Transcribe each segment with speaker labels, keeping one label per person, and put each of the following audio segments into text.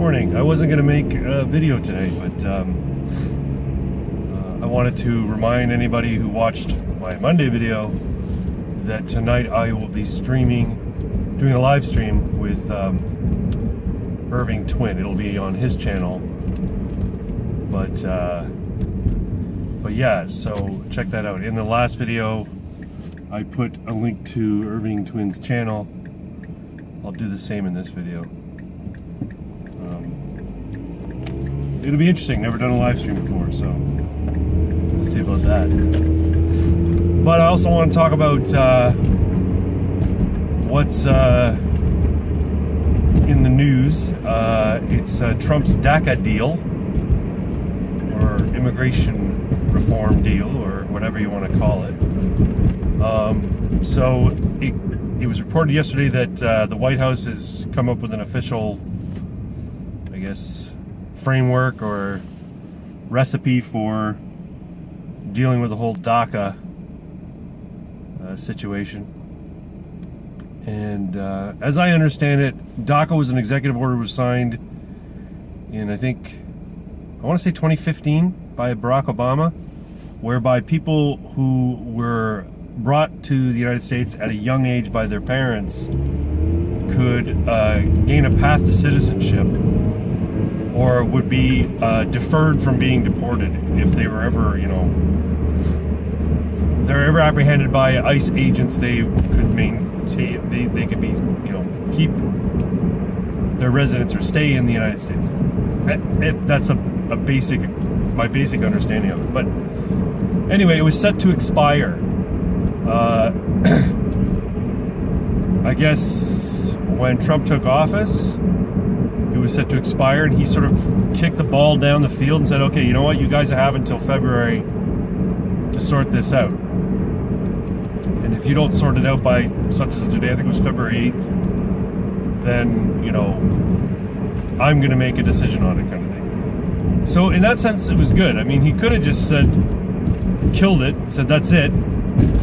Speaker 1: morning. I wasn't going to make a video today, but I wanted to remind anybody who watched my Monday video that tonight I will be doing a live stream with Irving Twin. It'll be on his channel, but yeah, so check that out. In the last video, I put a link to Irving Twin's channel. I'll do the same in this video. It'll be interesting. Never done a live stream before, so we'll see about that. But I also want to talk about what's in the news. It's Trump's DACA deal, or immigration reform deal, or whatever you want to call it. So it was reported yesterday that the White House has come up with an official, I guess, framework or recipe for dealing with the whole DACA situation. And as I understand it, DACA was an executive order was signed in, I want to say 2015 by Barack Obama, whereby people who were brought to the United States at a young age by their parents could gain a path to citizenship, or would be deferred from being deported if they were ever, they're ever apprehended by ICE agents. They could maintain, they could be, keep their residence or stay in the United States. That's my basic understanding of it. But anyway, it was set to expire. I guess when Trump took office, it was set to expire, and he sort of kicked the ball down the field and said, okay, you know what, you guys have until February to sort this out. And if you don't sort it out by such and such a day, I think it was February 8th, then, I'm going to make a decision on it, kind of thing. So in that sense, it was good. I mean, he could have just killed it, said, that's it,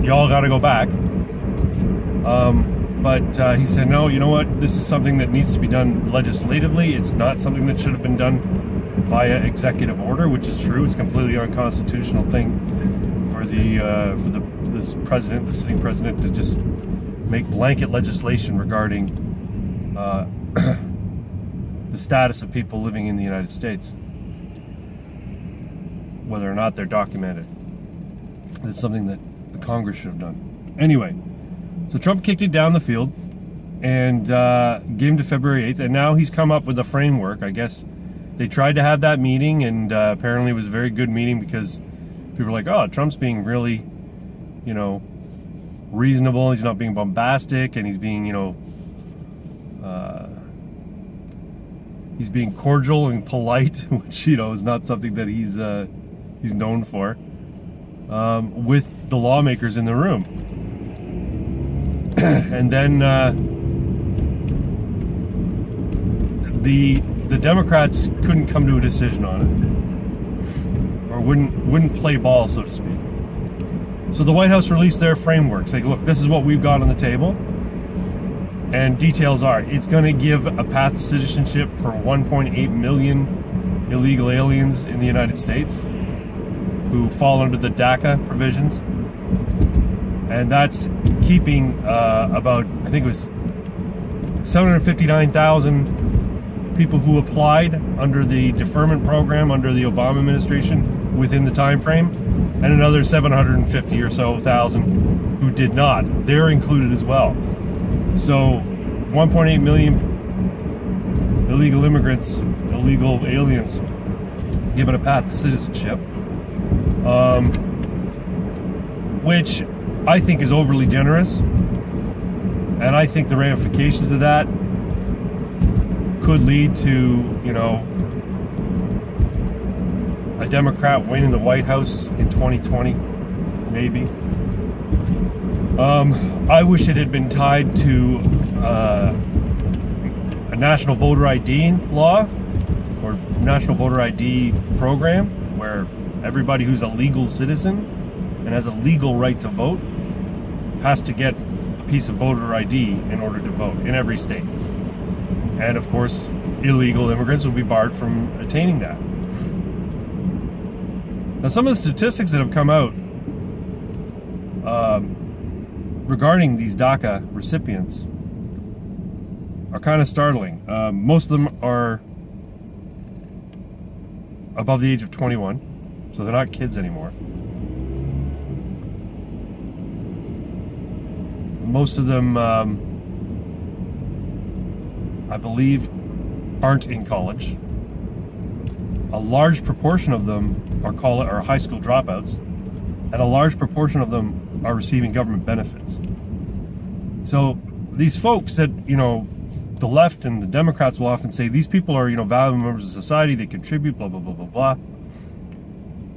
Speaker 1: y'all got to go back. But he said, no, you know what? This is something that needs to be done legislatively. It's not something that should have been done via executive order, which is true. It's a completely unconstitutional thing for this president, the sitting president, to just make blanket legislation regarding the status of people living in the United States, whether or not they're documented. It's something that the Congress should have done. Anyway. So Trump kicked it down the field and gave him to February 8th, and now he's come up with a framework. I guess they tried to have that meeting, and apparently it was a very good meeting because people were like, oh, Trump's being really, reasonable. He's not being bombastic, and he's being, he's being cordial and polite, which, is not something that he's known for, with the lawmakers in the room. And then the Democrats couldn't come to a decision on it, or wouldn't play ball, so to speak. So the White House released their framework, saying, look, this is what we've got on the table, and details are, it's going to give a path to citizenship for 1.8 million illegal aliens in the United States who fall under the DACA provisions. And that's keeping about, I think it was 759,000 people who applied under the deferment program under the Obama administration within the time frame, and another 750 or so thousand who did not. They're included as well. So 1.8 million illegal immigrants, illegal aliens, given a path to citizenship, which I think is overly generous, and I think the ramifications of that could lead to, a Democrat winning the White House in 2020, maybe. I wish it had been tied to a national voter ID law or national voter ID program where everybody who's a legal citizen and has a legal right to vote has to get a piece of voter ID in order to vote in every state. And of course, illegal immigrants will be barred from attaining that. Now, some of the statistics that have come out regarding these DACA recipients are kind of startling. Most of them are above the age of 21, so they're not kids anymore. Most of them, I believe, aren't in college. A large proportion of them are high school dropouts, and a large proportion of them are receiving government benefits. So these folks that, the left and the Democrats will often say these people are, valuable members of society, they contribute, blah, blah, blah, blah,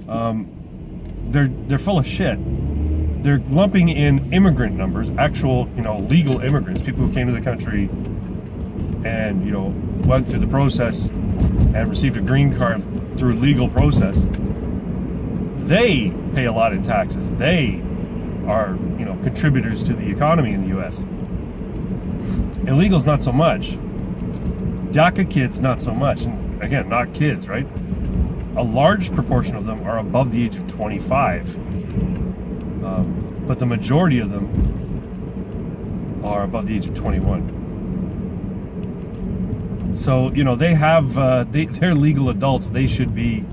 Speaker 1: blah. They're full of shit. They're lumping in immigrant numbers, actual, legal immigrants, people who came to the country and, went through the process and received a green card through legal process. They pay a lot in taxes. They are, contributors to the economy in the U.S. Illegals, not so much. DACA kids, not so much. And again, not kids, right? A large proportion of them are above the age of 25. But the majority of them are above the age of 21. So, they have, they're legal adults. They should be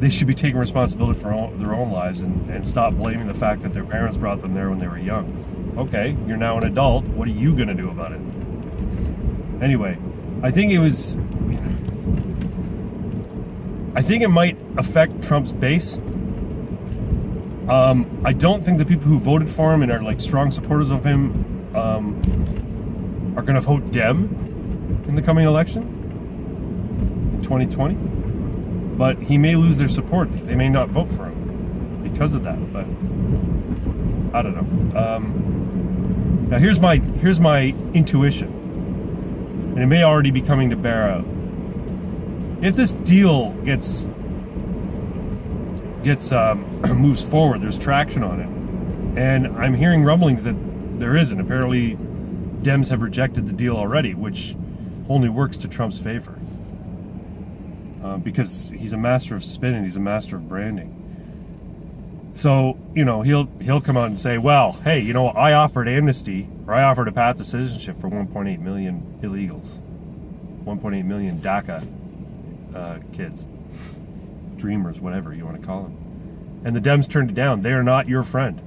Speaker 1: taking responsibility for their own lives and stop blaming the fact that their parents brought them there when they were young. Okay, you're now an adult. What are you going to do about it? Anyway, I think it might affect Trump's base. I don't think the people who voted for him and are like strong supporters of him are going to vote Dem in the coming election in 2020. But he may lose their support. They may not vote for him because of that. But I don't know. Now here's my intuition, and it may already be coming to bear out. If this deal gets moves forward, there's traction on it, and I'm hearing rumblings that there isn't. Apparently, Dems have rejected the deal already, which only works to Trump's favor. Because he's a master of spin and he's a master of branding. So, he'll come out and say, well, hey, I offered amnesty, or I offered a path to citizenship for 1.8 million illegals. 1.8 million DACA kids. Dreamers, whatever you want to call them. And the Dems turned it down. They are not your friend.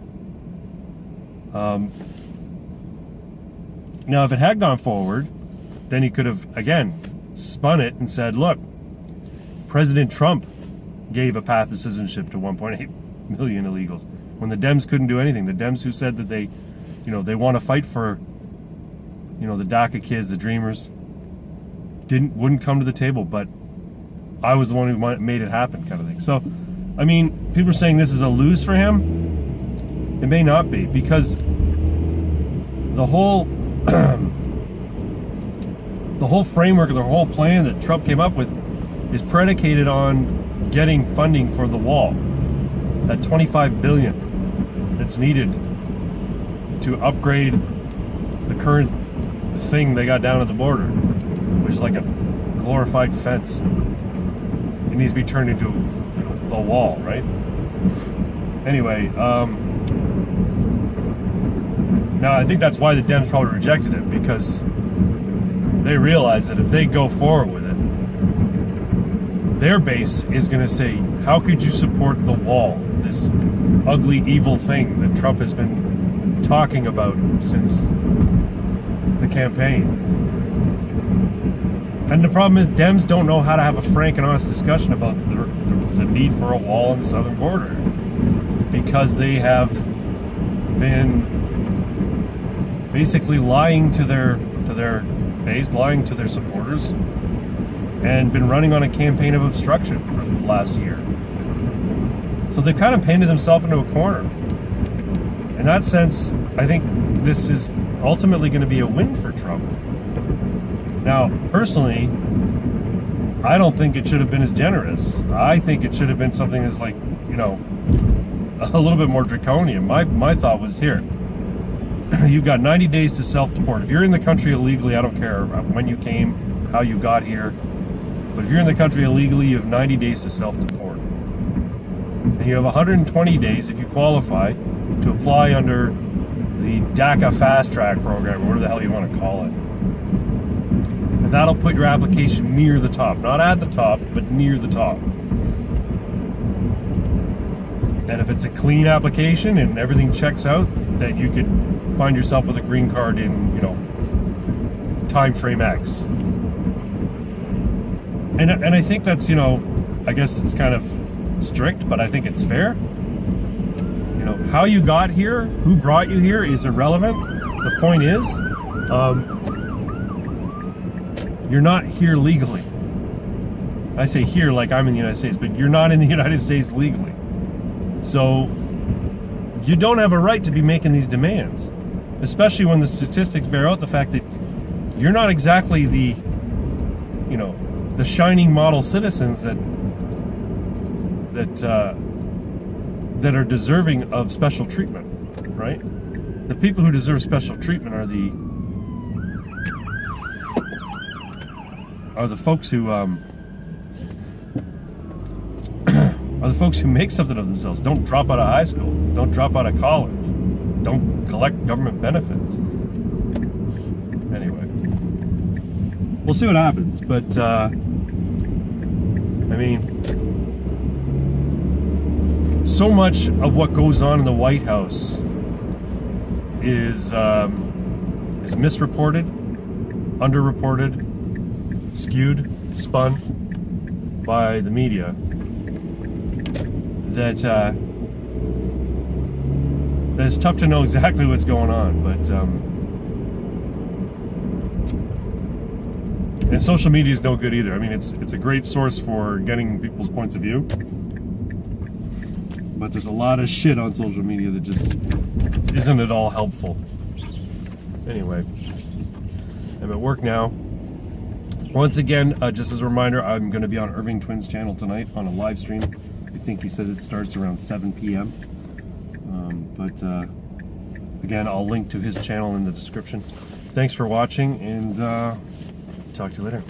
Speaker 1: Now, if it had gone forward, then he could have, again, spun it and said, look, President Trump gave a path to citizenship to 1.8 million illegals when the Dems couldn't do anything. The Dems who said that they want to fight for, the DACA kids, the dreamers, wouldn't come to the table, but I was the one who made it happen, kind of thing. So, I mean, people are saying this is a lose for him. It may not be, because the whole the whole framework, the whole plan that Trump came up with is predicated on getting funding for the wall. That $25 billion that's needed to upgrade the current thing they got down at the border, which is like a glorified fence. It needs to be turned into the wall, right? Anyway, now I think that's why the Dems probably rejected it, because they realize that if they go forward with it, their base is going to say, how could you support the wall, this ugly, evil thing that Trump has been talking about since the campaign? And the problem is Dems don't know how to have a frank and honest discussion about the need for a wall on the southern border, because they have been basically lying to their base, lying to their supporters, and been running on a campaign of obstruction for the last year. So they've kind of painted themselves into a corner. In that sense, I think this is ultimately going to be a win for Trump. Now, personally, I don't think it should have been as generous. I think it should have been something that's like, a little bit more draconian. My thought was, here, you've got 90 days to self-deport. If you're in the country illegally, I don't care when you came, how you got here, but if you're in the country illegally, you have 90 days to self-deport. And you have 120 days, if you qualify, to apply under the DACA fast track program, or whatever the hell you want to call it. And that'll put your application near the top. Not at the top, but near the top. And if it's a clean application and everything checks out, then you could find yourself with a green card in, you know, time frame X. And I think that's, you know, I guess it's kind of strict, but I think it's fair. You know, how you got here, who brought you here is irrelevant. The point is, you're not here legally. I say here like I'm in the United States, but you're not in the United States legally. So you don't have a right to be making these demands, especially when the statistics bear out the fact that you're not exactly the, you know, the shining model citizens that are deserving of special treatment, right? The people who deserve special treatment are the folks who are the folks who make something of themselves. Don't drop out of high school. Don't drop out of college. Don't collect government benefits. Anyway, we'll see what happens. But I mean, so much of what goes on in the White House is misreported, underreported, skewed, spun by the media. That it's tough to know exactly what's going on, but and social media is no good either. I mean, it's a great source for getting people's points of view, but there's a lot of shit on social media that just isn't at all helpful. Anyway, I'm at work now. Once again, just as a reminder, I'm going to be on Irving Twins' channel tonight on a live stream. I think he said it starts around 7 p.m. But again, I'll link to his channel in the description. Thanks for watching, and talk to you later.